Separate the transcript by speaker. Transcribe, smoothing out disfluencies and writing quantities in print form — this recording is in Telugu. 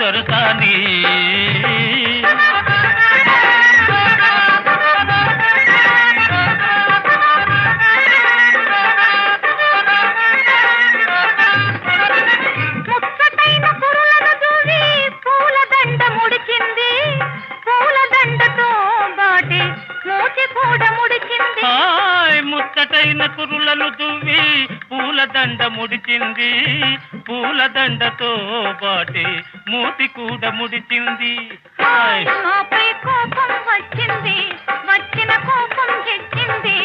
Speaker 1: దొరసాని ముచ్చటైన కురులను దువ్వి పూలదండ ముడిచింది పూలదండతో బాటి మూతి కూడా ముడిచింది
Speaker 2: నాపై కోపం వచ్చింది వచ్చిన కోపం తెచ్చింది